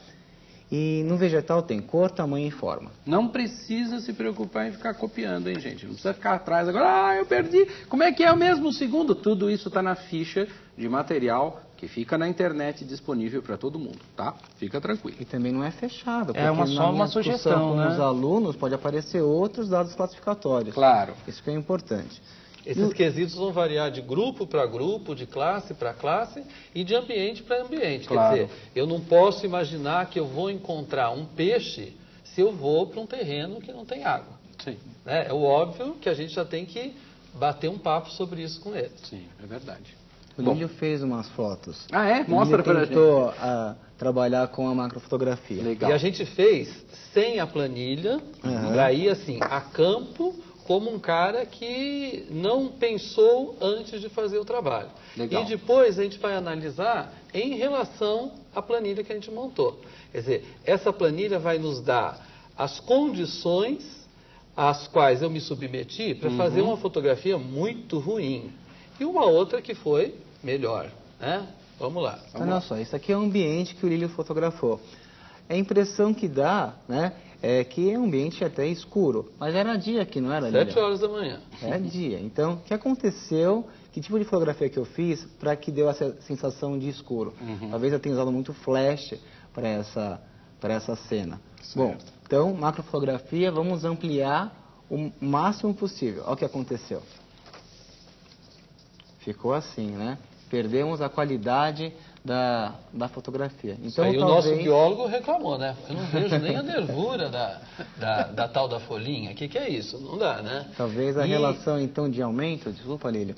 E no vegetal tem cor, tamanho e forma. Não precisa se preocupar em ficar copiando, hein, gente? Não precisa ficar atrás agora, eu perdi. Como é que é o mesmo segundo? Tudo isso está na ficha de material que fica na internet disponível para todo mundo, tá? Fica tranquilo. E também não é fechado, porque só uma sugestão, com né? os alunos pode aparecer outros dados classificatórios. Claro. Isso que é importante. Esses quesitos vão variar de grupo para grupo, de classe para classe e de ambiente para ambiente. Claro. Quer dizer, eu não posso imaginar que eu vou encontrar um peixe se eu vou para um terreno que não tem água. Sim. É óbvio que a gente já tem que bater um papo sobre isso com ele. Sim, é verdade. O Lílio fez umas fotos. Ah, é? Mostra pra gente. Ele tentou trabalhar com a macrofotografia. Legal. E a gente fez sem a planilha, daí assim, a campo, como um cara que não pensou antes de fazer o trabalho. Legal. E depois a gente vai analisar em relação à planilha que a gente montou. Quer dizer, essa planilha vai nos dar as condições às quais eu me submeti para fazer uma fotografia muito ruim e uma outra que foi melhor, né? Vamos lá. Olha só, isso aqui é o ambiente que o Lílio fotografou. A impressão que dá, né, é que é um ambiente até escuro. Mas era dia aqui, não era, Lílio? 7 horas da manhã. É dia. Então, o que aconteceu? Que tipo de fotografia que eu fiz para que deu essa sensação de escuro? Talvez eu tenha usado muito flash para essa cena. Certo. Bom, então, macrofotografia, vamos ampliar o máximo possível. Olha o que aconteceu. Ficou assim, né? Perdemos a qualidade da fotografia. Então, Aí talvez... o nosso biólogo reclamou, né? Eu não vejo nem a nervura da tal da folhinha. O que é isso? Não dá, né? Talvez a relação, então, de aumento, desculpa, Lílio,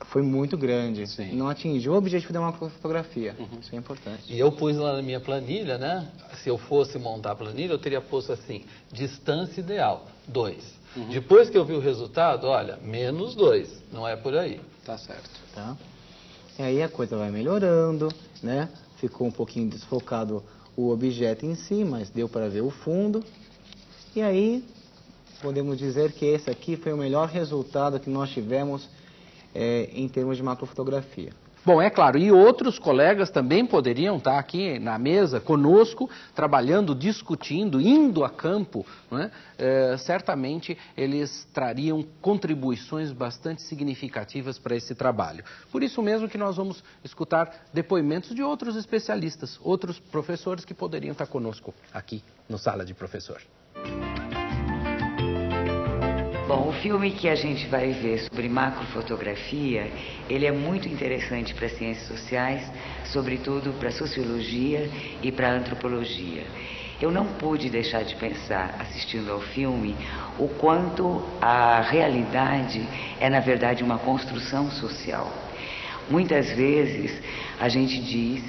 foi muito grande. Sim. Não atingiu o objetivo da macrofotografia. Isso é importante. E eu pus lá na minha planilha, né? Se eu fosse montar a planilha, eu teria posto assim, distância ideal, 2. Depois que eu vi o resultado, olha, menos 2. Não é por aí. Tá certo. Tá? E aí a coisa vai melhorando, né? Ficou um pouquinho desfocado o objeto em si, mas deu para ver o fundo. E aí, podemos dizer que esse aqui foi o melhor resultado que nós tivemos em termos de macrofotografia. Bom, é claro, e outros colegas também poderiam estar aqui na mesa conosco, trabalhando, discutindo, indo a campo, não é? Certamente eles trariam contribuições bastante significativas para esse trabalho. Por isso mesmo que nós vamos escutar depoimentos de outros especialistas, outros professores que poderiam estar conosco aqui no Sala de Professor. Bom, o filme que a gente vai ver sobre macrofotografia, ele é muito interessante para as ciências sociais, sobretudo para a sociologia e para a antropologia. Eu não pude deixar de pensar, assistindo ao filme, o quanto a realidade é, na verdade, uma construção social. Muitas vezes a gente diz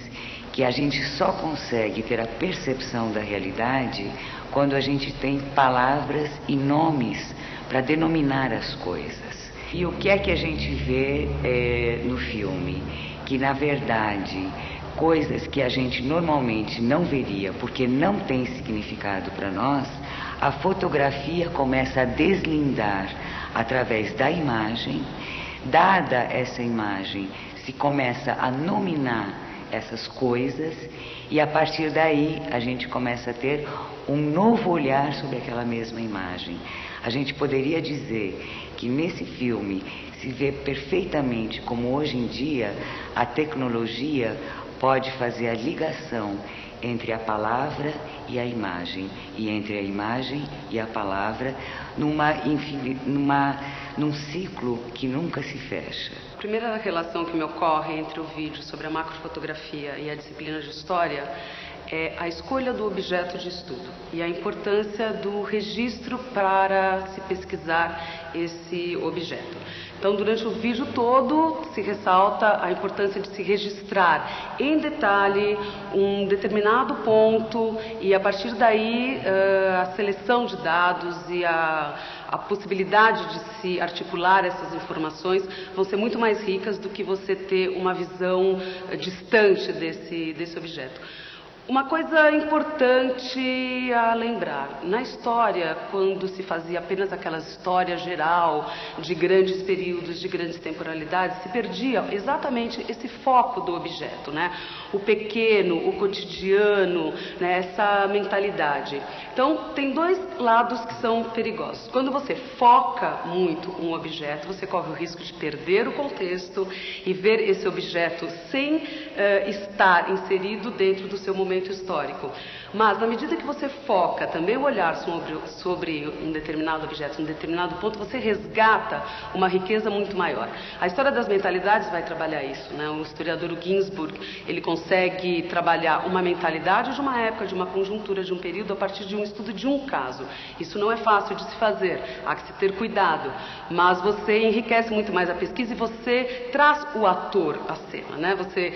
que a gente só consegue ter a percepção da realidade quando a gente tem palavras e nomes para denominar as coisas. E o que é que a gente vê no filme? Que, na verdade, coisas que a gente normalmente não veria, porque não tem significado para nós, a fotografia começa a deslindar através da imagem. Dada essa imagem, se começa a nominar essas coisas e, a partir daí, a gente começa a ter um novo olhar sobre aquela mesma imagem. A gente poderia dizer que nesse filme se vê perfeitamente como hoje em dia a tecnologia pode fazer a ligação entre a palavra e a imagem, e entre a imagem e a palavra, num ciclo que nunca se fecha. A primeira relação que me ocorre entre o vídeo sobre a macrofotografia e a disciplina de história é a escolha do objeto de estudo e a importância do registro para se pesquisar esse objeto. Então, durante o vídeo todo, se ressalta a importância de se registrar em detalhe um determinado ponto e, a partir daí, a seleção de dados e a possibilidade de se articular essas informações vão ser muito mais ricas do que você ter uma visão distante desse objeto. Uma coisa importante a lembrar, na história, quando se fazia apenas aquela história geral de grandes períodos, de grandes temporalidades, se perdia exatamente esse foco do objeto, né? O pequeno, o cotidiano, né? Essa mentalidade. Então, tem dois lados que são perigosos. Quando você foca muito um objeto, você corre o risco de perder o contexto e ver esse objeto sem estar inserido dentro do seu momento histórico. Mas, na medida que você foca também o olhar sobre um determinado objeto, um determinado ponto, você resgata uma riqueza muito maior. A história das mentalidades vai trabalhar isso, né? O historiador Ginsburg, ele consegue trabalhar uma mentalidade de uma época, de uma conjuntura, de um período, a partir de um estudo de um caso. Isso não é fácil de se fazer, há que se ter cuidado. Mas você enriquece muito mais a pesquisa e você traz o ator à cena, né? Você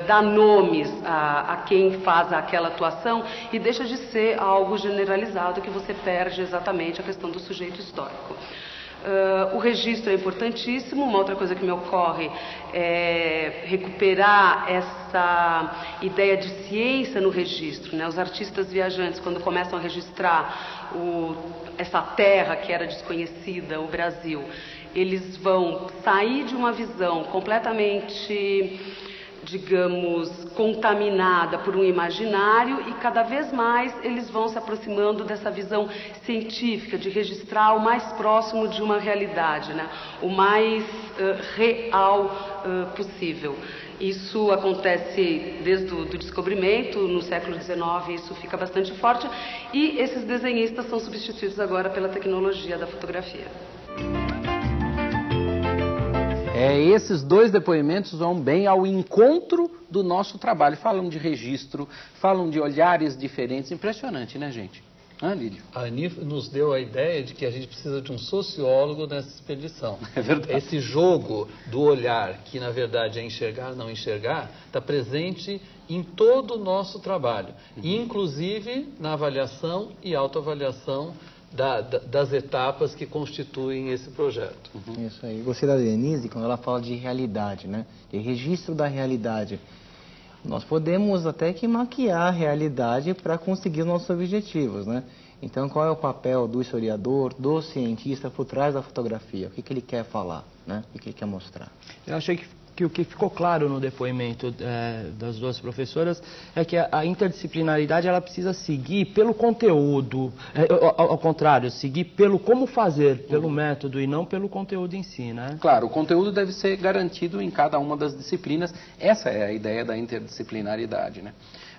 dá nomes a quem faz embasa àquela atuação e deixa de ser algo generalizado que você perde exatamente a questão do sujeito histórico. O registro é importantíssimo. Uma outra coisa que me ocorre é recuperar essa ideia de ciência no registro, né? Os artistas viajantes, quando começam a registrar essa terra que era desconhecida, o Brasil, eles vão sair de uma visão completamente, digamos, contaminada por um imaginário e cada vez mais eles vão se aproximando dessa visão científica, de registrar o mais próximo de uma realidade, né? O mais real possível. Isso acontece desde o descobrimento, no século XIX isso fica bastante forte e esses desenhistas são substituídos agora pela tecnologia da fotografia. Esses dois depoimentos vão bem ao encontro do nosso trabalho. Falam de registro, falam de olhares diferentes. Impressionante, né, gente? Lílio? A Ani nos deu a ideia de que a gente precisa de um sociólogo nessa expedição. É verdade. Esse jogo do olhar, que na verdade é enxergar, não enxergar, está presente em todo o nosso trabalho, inclusive na avaliação e autoavaliação das etapas que constituem esse projeto. Isso aí. Gostei da Denise quando ela fala de realidade, né? De registro da realidade. Nós podemos até que maquiar a realidade para conseguir nossos objetivos, né? Então, qual é o papel do historiador, do cientista por trás da fotografia? O que ele quer falar, né? O que ele quer mostrar? Eu achei que o que ficou claro no depoimento das duas professoras é que a interdisciplinaridade ela precisa seguir pelo conteúdo, ao contrário, seguir pelo como fazer, pelo método e não pelo conteúdo em si, né? Claro, o conteúdo deve ser garantido em cada uma das disciplinas. Essa é a ideia da interdisciplinaridade, né?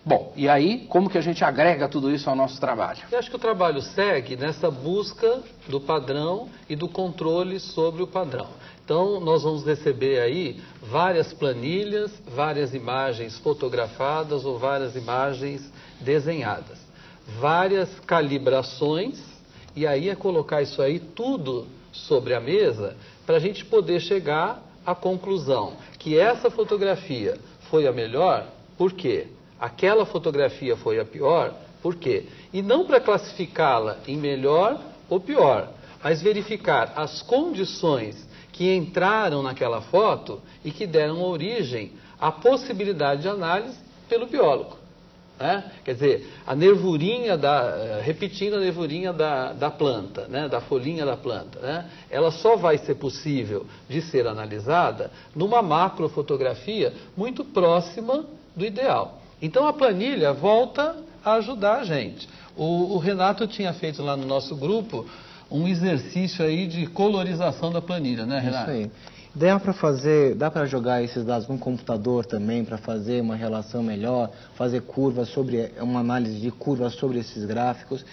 Bom, e aí, como que a gente agrega tudo isso ao nosso trabalho? Eu acho que o trabalho segue nessa busca do padrão e do controle sobre o padrão. Então, nós vamos receber aí várias planilhas, várias imagens fotografadas ou várias imagens desenhadas, várias calibrações, e aí é colocar isso aí tudo sobre a mesa para a gente poder chegar à conclusão que essa fotografia foi a melhor, por quê? Aquela fotografia foi a pior, por quê? E não para classificá-la em melhor ou pior, mas verificar as condições que entraram naquela foto e que deram origem à possibilidade de análise pelo biólogo. Né? Quer dizer, a nervurinha repetindo a nervurinha da planta, né? Da folhinha da planta, né? Ela só vai ser possível de ser analisada numa macrofotografia muito próxima do ideal. Então a planilha volta a ajudar a gente. O Renato tinha feito lá no nosso grupo um exercício aí de colorização da planilha, né, Renato? Isso aí. Dá para jogar esses dados no computador também, para fazer uma relação melhor, fazer curvas uma análise de curvas sobre esses gráficos.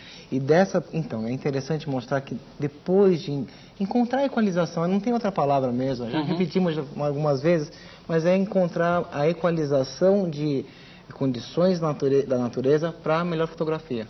Então, é interessante mostrar que depois de encontrar a equalização, não tem outra palavra mesmo, já repetimos algumas vezes, mas é encontrar a equalização de condições da natureza para a melhor fotografia.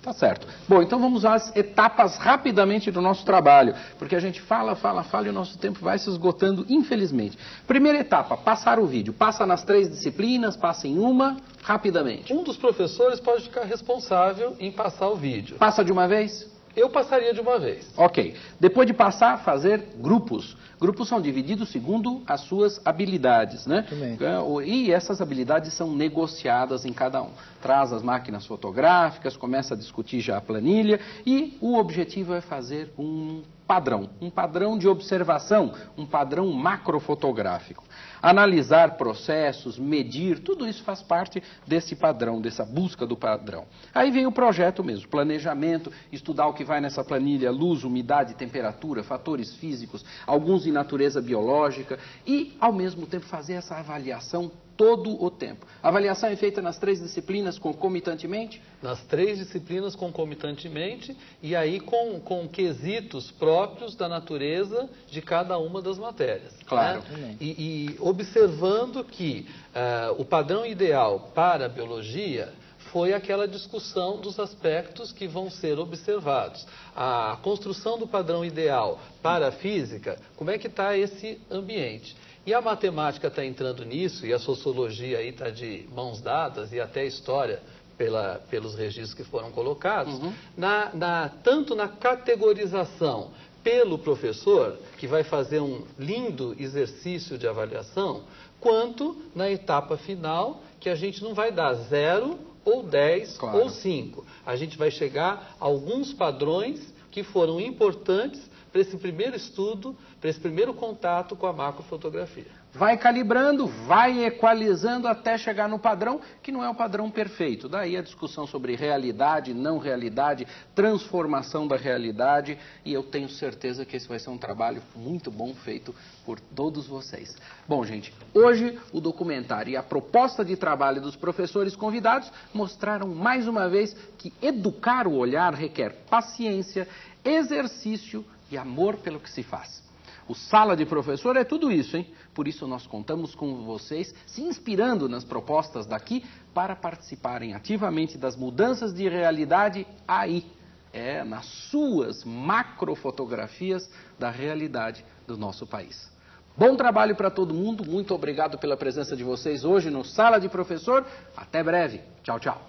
Tá certo. Bom, então vamos às etapas rapidamente do nosso trabalho, porque a gente fala e o nosso tempo vai se esgotando, infelizmente. Primeira etapa, passar o vídeo. Passa nas 3 disciplinas, passa em uma, rapidamente. Um dos professores pode ficar responsável em passar o vídeo. Passa de uma vez? Eu passaria de uma vez. Ok. Depois de passar, fazer grupos. Grupos são divididos segundo as suas habilidades, né? E essas habilidades são negociadas em cada um. Traz as máquinas fotográficas, começa a discutir já a planilha e o objetivo é fazer um padrão de observação, um padrão macrofotográfico. Analisar processos, medir, tudo isso faz parte desse padrão, dessa busca do padrão. Aí vem o projeto mesmo, planejamento, estudar o que vai nessa planilha, luz, umidade, temperatura, fatores físicos, alguns em natureza biológica e, ao mesmo tempo, fazer essa avaliação todo o tempo. A avaliação é feita nas 3 disciplinas concomitantemente? Nas 3 disciplinas concomitantemente e aí com quesitos próprios da natureza de cada uma das matérias. Claro. Né? E observando que o padrão ideal para a biologia foi aquela discussão dos aspectos que vão ser observados. A construção do padrão ideal para a física, como é que está esse ambiente? E a matemática está entrando nisso, e a sociologia aí está de mãos dadas, e até a história pelos registros que foram colocados, tanto na categorização pelo professor, que vai fazer um lindo exercício de avaliação, quanto na etapa final, que a gente não vai dar 0 ou 10 ou 5. A gente vai chegar a alguns padrões que foram importantes para esse primeiro estudo, para esse primeiro contato com a macrofotografia. Vai calibrando, vai equalizando até chegar no padrão, que não é o padrão perfeito. Daí a discussão sobre realidade, não realidade, transformação da realidade, e eu tenho certeza que esse vai ser um trabalho muito bom feito por todos vocês. Bom, gente, hoje o documentário e a proposta de trabalho dos professores convidados mostraram mais uma vez que educar o olhar requer paciência, exercício e amor pelo que se faz. O Sala de Professor é tudo isso, hein? Por isso nós contamos com vocês se inspirando nas propostas daqui para participarem ativamente das mudanças de realidade aí, nas suas macrofotografias da realidade do nosso país. Bom trabalho para todo mundo, muito obrigado pela presença de vocês hoje no Sala de Professor. Até breve. Tchau, tchau.